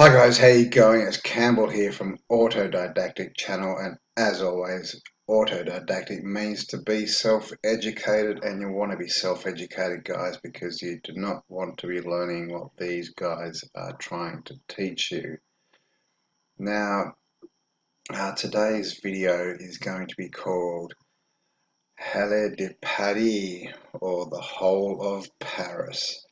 Hi guys, how you going? It's Campbell here from Autodidactic channel, and as always, Autodidactic means to be self-educated, and you want to be self-educated, guys, because you do not want to be learning what these guys are trying to teach you. Now, today's video is going to be called Halle de Paris, or the whole of Paris.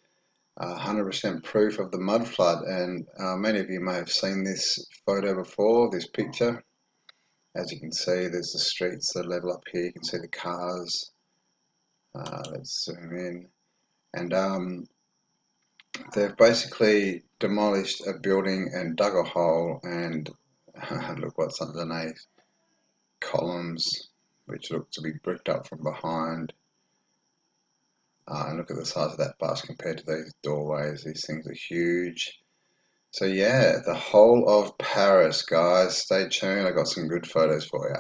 100% proof of the mud flood, and many of you may have seen this photo before, this picture. As you can see, there's the streets that level up here. You can see the cars. Let's zoom in, and they've basically demolished a building and dug a hole, and look what's underneath. Columns which look to be bricked up from behind. And look at the size of that bus compared to these doorways. These things are huge. So yeah, the whole of Paris, guys. Stay tuned. I got some good photos for you.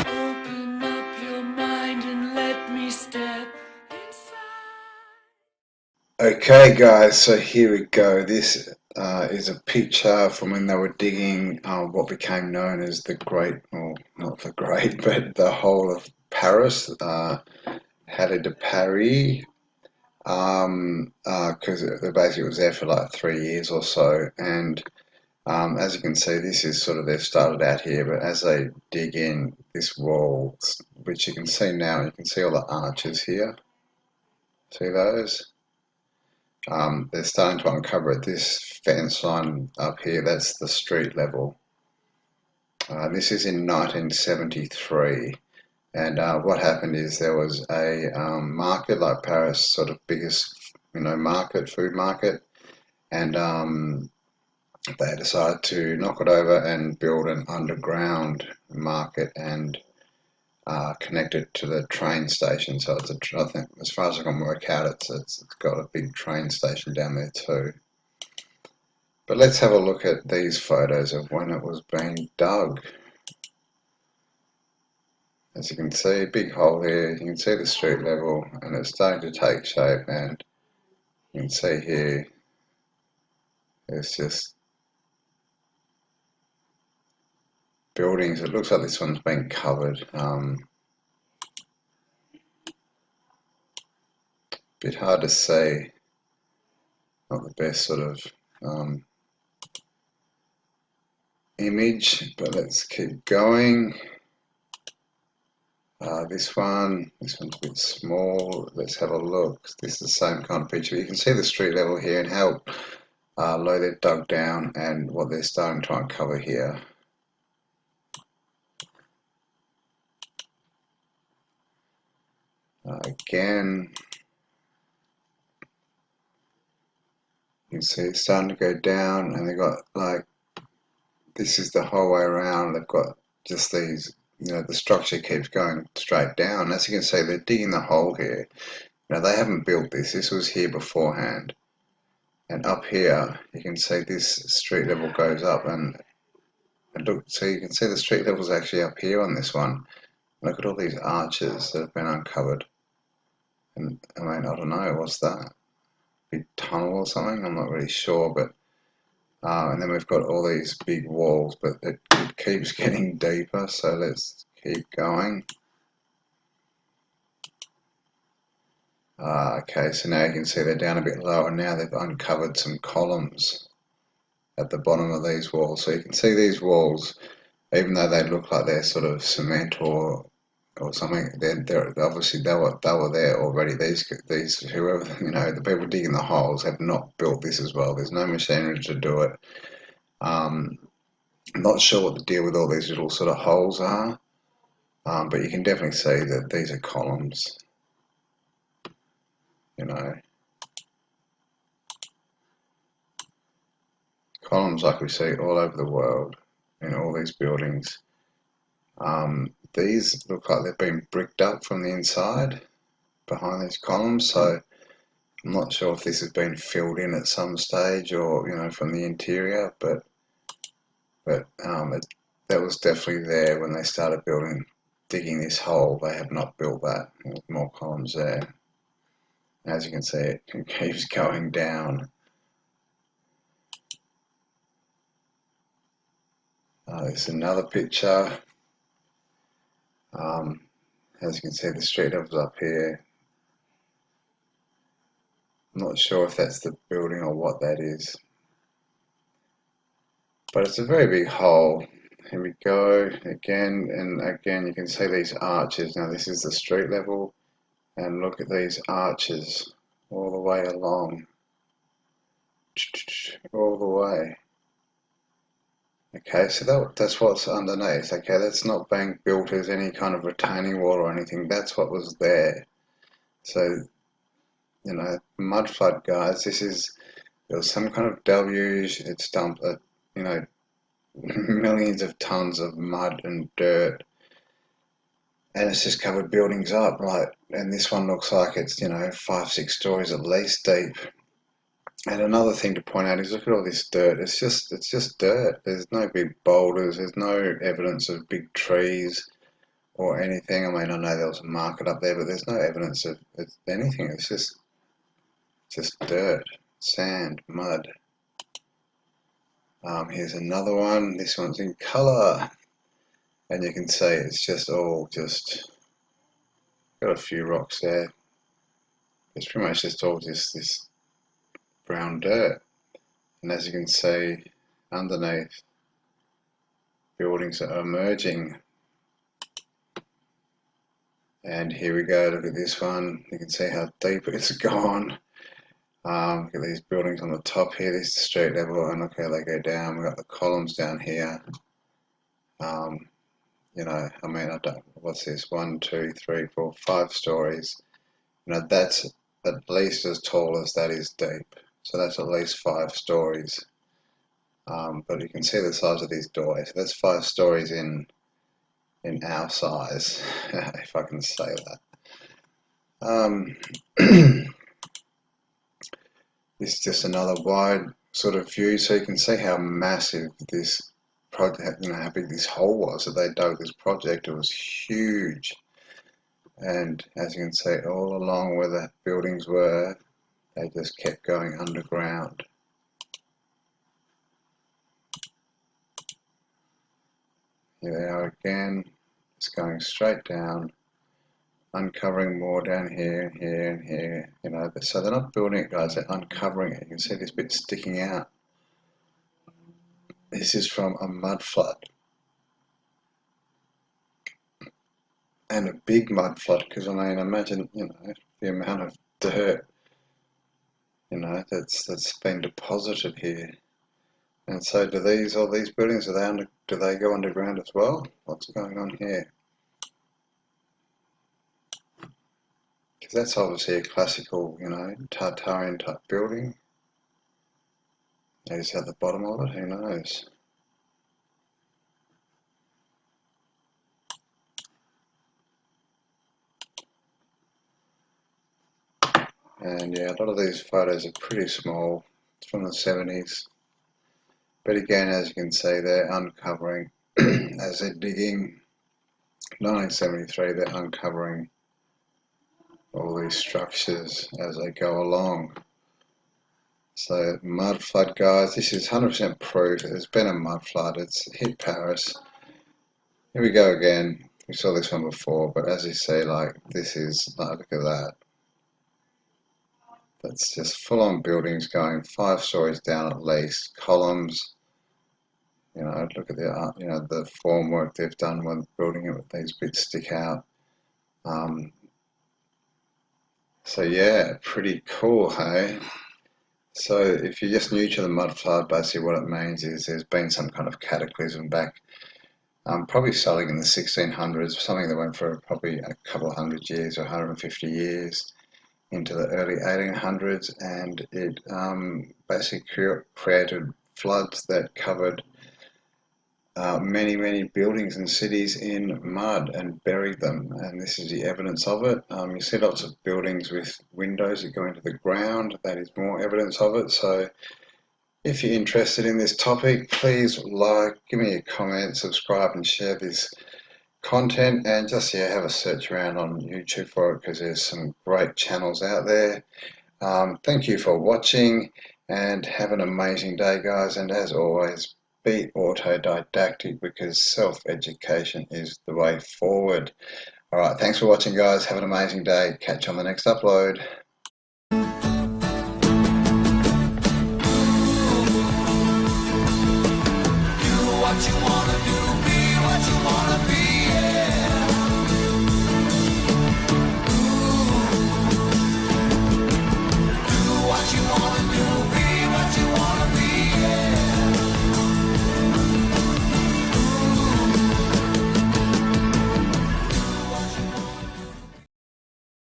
Open up your mind and let me step Okay, guys. So here we go. This is a picture from when they were digging what became known as the Great, well, not the Great, but the whole of Paris, Halle de Paris. Because they basically was there for like 3 years or so, and as you can see, this is sort of, they've started out here, but as they dig in this wall, which you can see now, you can see all the arches here. See those? They're starting to uncover it. This fence line up here, that's the street level. This is in 1973. And what happened is there was a market, like Paris' sort of biggest, market, food market, and they decided to knock it over and build an underground market and connect it to the train station. So it's I think, as far as I can work out, it's got a big train station down there too. But let's have a look at these photos of when it was being dug. As you can see, a big hole here. You can see the street level, and it's starting to take shape. And you can see here, there's just buildings. It looks like this one's been covered. Bit hard to see. Not the best sort of image, but let's keep going. This one's a bit small. Let's have a look. This is the same kind of picture. You can see the street level here and how low they've dug down and what they're starting to uncover here. Again, you can see it's starting to go down, and they've got, like, this is the whole way around. They've got just these, the structure keeps going straight down. As you can see, they're digging the hole here. They haven't built this. This was here beforehand. And up here, you can see this street level goes up, and look, so you can see the street level's actually up here on this one. Look at all these arches that have been uncovered. And I mean, I don't know, what's that? Big tunnel or something? I'm not really sure, but and then we've got all these big walls, but it keeps getting deeper, so let's keep going. Okay, so now you can see they're down a bit lower. Now they've uncovered some columns at the bottom of these walls. So you can see these walls, even though they look like they're sort of cement or something, they're obviously they were there already. These whoever, the people digging the holes have not built this as well. There's no machinery to do it. I'm not sure what the deal with all these little sort of holes are, but you can definitely see that these are columns. Columns like we see all over the world in all these buildings. These look like they've been bricked up from the inside behind these columns, so I'm not sure if this has been filled in at some stage or, from the interior, but but that was definitely there when they started digging this hole. They have not built that. There's more columns there. As you can see, it keeps going down. There's another picture. As you can see, the street level's up here. I'm not sure if that's the building or what that is, but it's a very big hole. Here we go again, and again you can see these arches. Now this is the street level, and look at these arches all the way along, all the way. Okay, so that's what's underneath. Okay, that's not being built as any kind of retaining wall or anything. That's what was there. So, you know, mud flood, guys. There was some kind of deluge. It's dumped, you know, millions of tons of mud and dirt, and it's just covered buildings up. Like, and this one looks like it's, you know, 5, 6 stories at least deep. And another thing to point out is look at all this dirt. It's just dirt. There's no big boulders. There's no evidence of big trees or anything. I mean, I know there was a market up there, but there's no evidence of anything. It's just dirt, sand, mud. Here's another one. This one's in colour, and you can see it's just all got a few rocks there. It's pretty much just all just this brown dirt. And as you can see, underneath, buildings are emerging. And here we go, look at this one. You can see how deep it's gone. Look at these buildings on the top here. This is the street level, and look how they go down. We've got the columns down here. You know, I mean, what's this? 1, 2, 3, 4, 5 stories. You know, that's at least as tall as that is deep. So that's at least 5 stories. But you can see the size of these doorways. That's 5 stories in our size, if I can say that. This is just another wide sort of view, so you can see how massive this project, you know, how big this hole was that they dug this project. It was huge, and as you can see, all along where the buildings were, they just kept going underground. Here they are again. It's going straight down, uncovering more down here and here and here, you know. So they're not building it, guys, they're uncovering it. You can see this bit sticking out. This is from a mud flood, and a big mud flood, because I mean, imagine, you know, the amount of dirt, you know, that's been deposited here. And so do all these buildings, do they go underground as well? What's going on here? Because that's obviously a classical, you know, Tartarian type building. Maybe it's at the bottom of it, who knows? And yeah, a lot of these photos are pretty small. It's from the 70s. But again, as you can see, they're uncovering, as they're digging, 1973, they're uncovering all these structures as they go along. So mud flood, guys, this is 100% proof. There's been a mud flood. It's hit Paris. Here we go again. We saw this one before, but as you see, like, this is, like, look at that. That's just full-on buildings going 5 stories down at least, columns. You know, look at the, you know, the formwork they've done when building it with these bits stick out. So yeah, pretty cool, hey? So if you're just new to the mud flood, basically what it means is there's been some kind of cataclysm back, probably starting in the 1600s, something that went for probably a couple of 100 years or 150 years into the early 1800s, and it basically created floods that covered many buildings and cities in mud and buried them, and this is the evidence of it. You see lots of buildings with windows that go into the ground. That is more evidence of it. So If you're interested in this topic, please like, give me a comment, subscribe, and share this content. And just have a search around on YouTube for it because there's some great channels out there. Thank you for watching and have an amazing day, guys. And as always, be autodidactic because self-education is the way forward. All right, thanks for watching, guys. Have an amazing day. Catch you on the next upload.